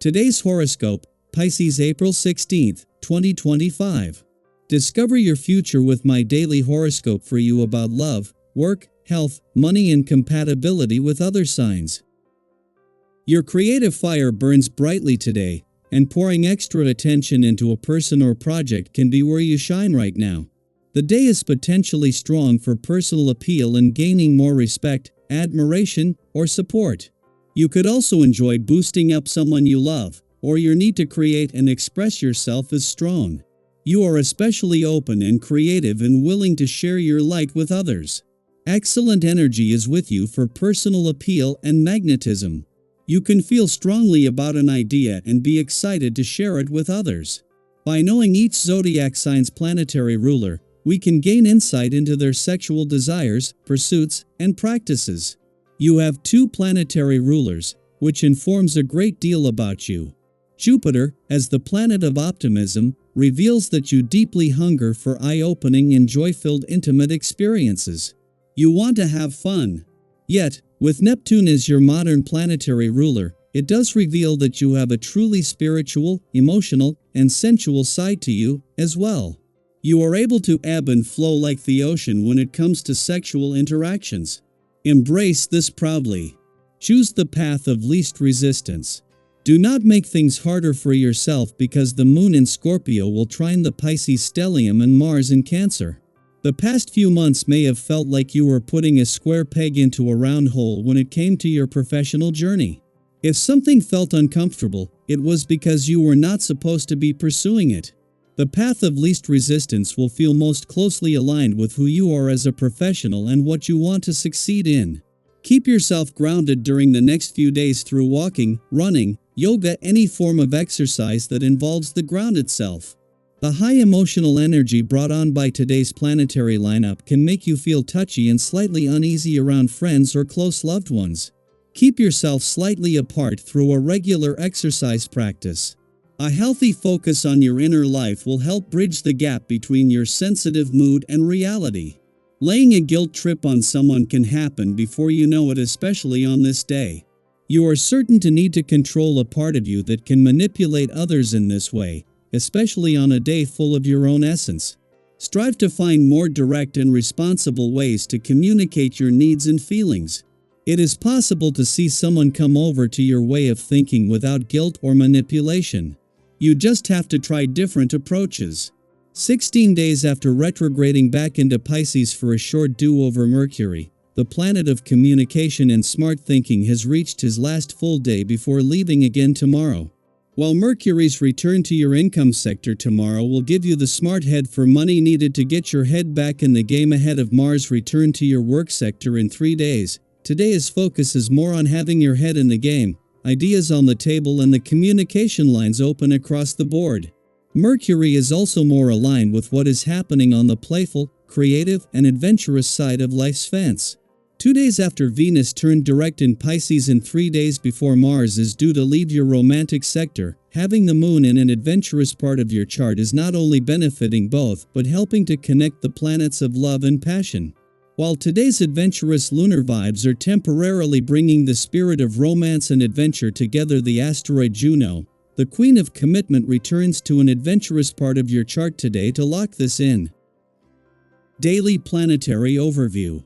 Today's horoscope, Pisces April 16, 2025. Discover your future with my daily horoscope for you about love, work, health, money and compatibility with other signs. Your creative fire burns brightly today, and pouring extra attention into a person or project can be where you shine right now. The day is potentially strong for personal appeal and gaining more respect, admiration, or support. You could also enjoy boosting up someone you love, or your need to create and express yourself is strong. You are especially open and creative and willing to share your light with others. Excellent energy is with you for personal appeal and magnetism. You can feel strongly about an idea and be excited to share it with others. By knowing each zodiac sign's planetary ruler, we can gain insight into their sexual desires, pursuits, and practices. You have two planetary rulers, which informs a great deal about you. Jupiter, as the planet of optimism, reveals that you deeply hunger for eye-opening and joy-filled intimate experiences. You want to have fun. Yet, with Neptune as your modern planetary ruler, it does reveal that you have a truly spiritual, emotional, and sensual side to you, as well. You are able to ebb and flow like the ocean when it comes to sexual interactions. Embrace this proudly. Choose the path of least resistance. Do not make things harder for yourself because the Moon in Scorpio will trine the Pisces stellium and Mars in Cancer. The past few months may have felt like you were putting a square peg into a round hole when it came to your professional journey. If something felt uncomfortable, it was because you were not supposed to be pursuing it. The path of least resistance will feel most closely aligned with who you are as a professional and what you want to succeed in. Keep yourself grounded during the next few days through walking, running, yoga, any form of exercise that involves the ground itself. The high emotional energy brought on by today's planetary lineup can make you feel touchy and slightly uneasy around friends or close loved ones. Keep yourself slightly apart through a regular exercise practice. A healthy focus on your inner life will help bridge the gap between your sensitive mood and reality. Laying a guilt trip on someone can happen before you know it, especially on this day. You are certain to need to control a part of you that can manipulate others in this way, especially on a day full of your own essence. Strive to find more direct and responsible ways to communicate your needs and feelings. It is possible to see someone come over to your way of thinking without guilt or manipulation. You just have to try different approaches. 16 days after retrograding back into Pisces for a short do-over, Mercury, the planet of communication and smart thinking, has reached his last full day before leaving again tomorrow. While Mercury's return to your income sector tomorrow will give you the smart head for money needed to get your head back in the game ahead of Mars' return to your work sector in 3 days, today's focus is more on having your head in the game, ideas on the table and the communication lines open across the board. Mercury is also more aligned with what is happening on the playful, creative, and adventurous side of life's fence. 2 days after Venus turned direct in Pisces and 3 days before Mars is due to leave your romantic sector, having the Moon in an adventurous part of your chart is not only benefiting both but helping to connect the planets of love and passion. While today's adventurous lunar vibes are temporarily bringing the spirit of romance and adventure together, the asteroid Juno, the Queen of Commitment, returns to an adventurous part of your chart today to lock this in. Daily Planetary Overview.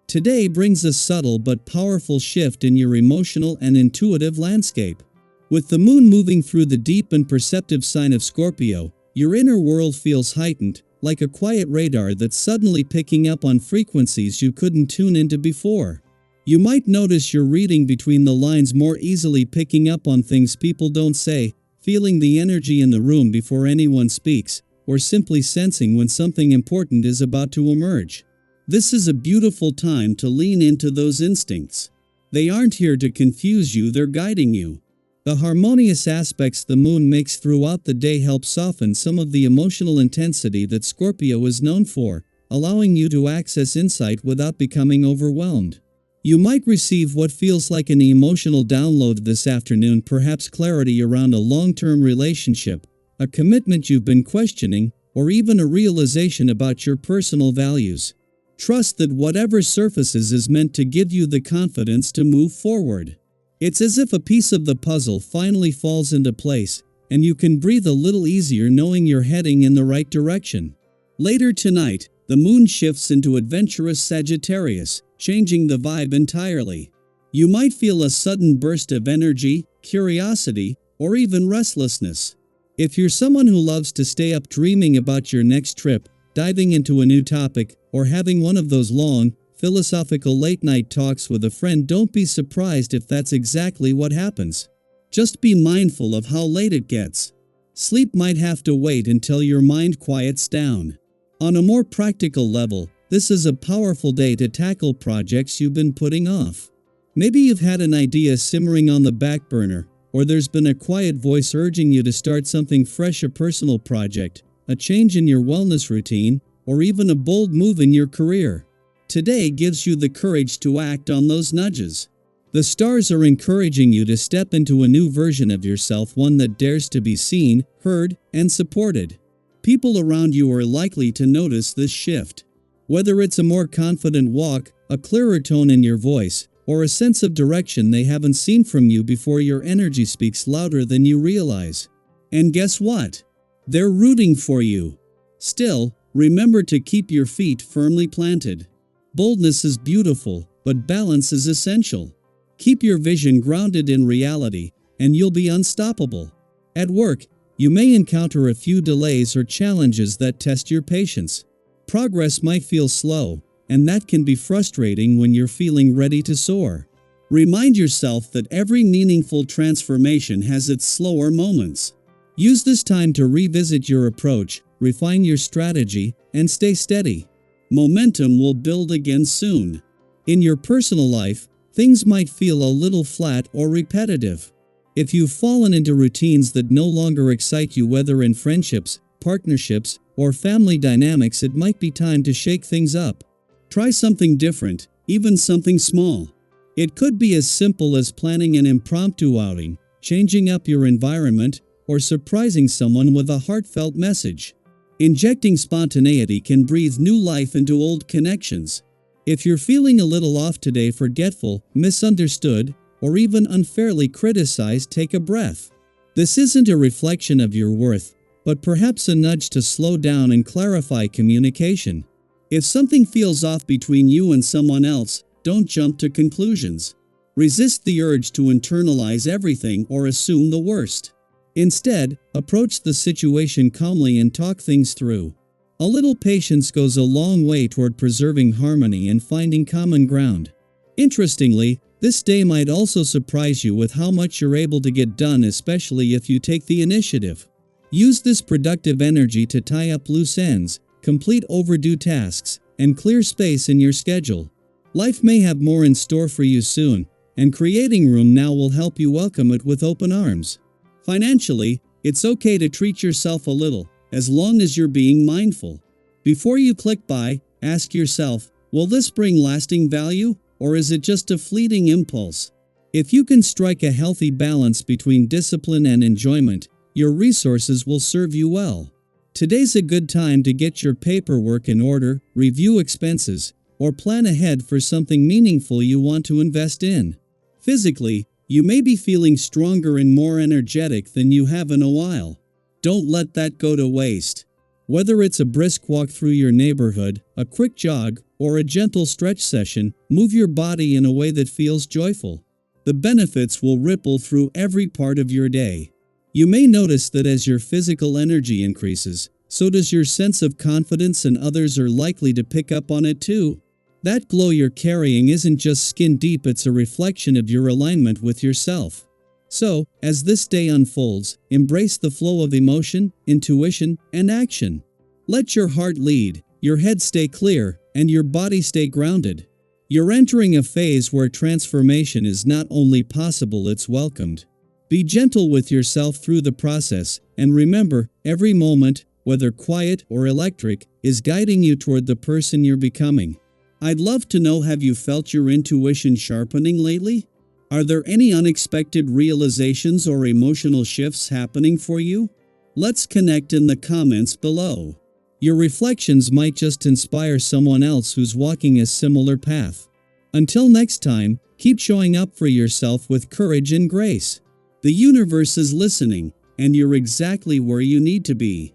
Today brings a subtle but powerful shift in your emotional and intuitive landscape. With the Moon moving through the deep and perceptive sign of Scorpio, your inner world feels heightened, like a quiet radar that's suddenly picking up on frequencies you couldn't tune into before. You might notice you're reading between the lines more easily, picking up on things people don't say, feeling the energy in the room before anyone speaks, or simply sensing when something important is about to emerge. This is a beautiful time to lean into those instincts. They aren't here to confuse you, they're guiding you. The harmonious aspects the Moon makes throughout the day help soften some of the emotional intensity that Scorpio is known for, allowing you to access insight without becoming overwhelmed. You might receive what feels like an emotional download this afternoon, perhaps clarity around a long-term relationship, a commitment you've been questioning, or even a realization about your personal values. Trust that whatever surfaces is meant to give you the confidence to move forward. It's as if a piece of the puzzle finally falls into place, and you can breathe a little easier knowing you're heading in the right direction. Later tonight, the moon shifts into adventurous Sagittarius, changing the vibe entirely. You might feel a sudden burst of energy, curiosity, or even restlessness. If you're someone who loves to stay up dreaming about your next trip, diving into a new topic, or having one of those long, philosophical late-night talks with a friend, don't be surprised if that's exactly what happens. Just be mindful of how late it gets. Sleep might have to wait until your mind quiets down. On a more practical level, this is a powerful day to tackle projects you've been putting off. Maybe you've had an idea simmering on the back burner, or there's been a quiet voice urging you to start something fresh, a personal project, a change in your wellness routine, or even a bold move in your career. Today gives you the courage to act on those nudges. The stars are encouraging you to step into a new version of yourself, one that dares to be seen, heard, and supported. People around you are likely to notice this shift. Whether it's a more confident walk, a clearer tone in your voice, or a sense of direction they haven't seen from you before, your energy speaks louder than you realize. And guess what? They're rooting for you. Still, remember to keep your feet firmly planted. Boldness is beautiful, but balance is essential. Keep your vision grounded in reality, and you'll be unstoppable. At work, you may encounter a few delays or challenges that test your patience. Progress might feel slow, and that can be frustrating when you're feeling ready to soar. Remind yourself that every meaningful transformation has its slower moments. Use this time to revisit your approach, refine your strategy, and stay steady. Momentum will build again soon. In your personal life, things might feel a little flat or repetitive. If you've fallen into routines that no longer excite you, whether in friendships, partnerships, or family dynamics, it might be time to shake things up. Try something different, even something small. It could be as simple as planning an impromptu outing, changing up your environment, or surprising someone with a heartfelt message. Injecting spontaneity can breathe new life into old connections. If you're feeling a little off today, forgetful, misunderstood, or even unfairly criticized, take a breath. This isn't a reflection of your worth, but perhaps a nudge to slow down and clarify communication. If something feels off between you and someone else, don't jump to conclusions. Resist the urge to internalize everything or assume the worst. Instead, approach the situation calmly and talk things through. A little patience goes a long way toward preserving harmony and finding common ground. Interestingly, this day might also surprise you with how much you're able to get done, especially if you take the initiative. Use this productive energy to tie up loose ends, complete overdue tasks, and clear space in your schedule. Life may have more in store for you soon, and creating room now will help you welcome it with open arms. Financially, it's okay to treat yourself a little, as long as you're being mindful. Before you click buy, ask yourself, will this bring lasting value, or is it just a fleeting impulse? If you can strike a healthy balance between discipline and enjoyment, your resources will serve you well. Today's a good time to get your paperwork in order, review expenses, or plan ahead for something meaningful you want to invest in. Physically, you may be feeling stronger and more energetic than you have in a while. Don't let that go to waste. Whether it's a brisk walk through your neighborhood, a quick jog, or a gentle stretch session, move your body in a way that feels joyful. The benefits will ripple through every part of your day. You may notice that as your physical energy increases, so does your sense of confidence, and others are likely to pick up on it too. That glow you're carrying isn't just skin deep, it's a reflection of your alignment with yourself. So, as this day unfolds, embrace the flow of emotion, intuition, and action. Let your heart lead, your head stay clear, and your body stay grounded. You're entering a phase where transformation is not only possible, it's welcomed. Be gentle with yourself through the process, and remember, every moment, whether quiet or electric, is guiding you toward the person you're becoming. I'd love to know, have you felt your intuition sharpening lately? Are there any unexpected realizations or emotional shifts happening for you? Let's connect in the comments below. Your reflections might just inspire someone else who's walking a similar path. Until next time, Keep showing up for yourself with courage and grace. The universe is listening, and you're exactly where you need to be.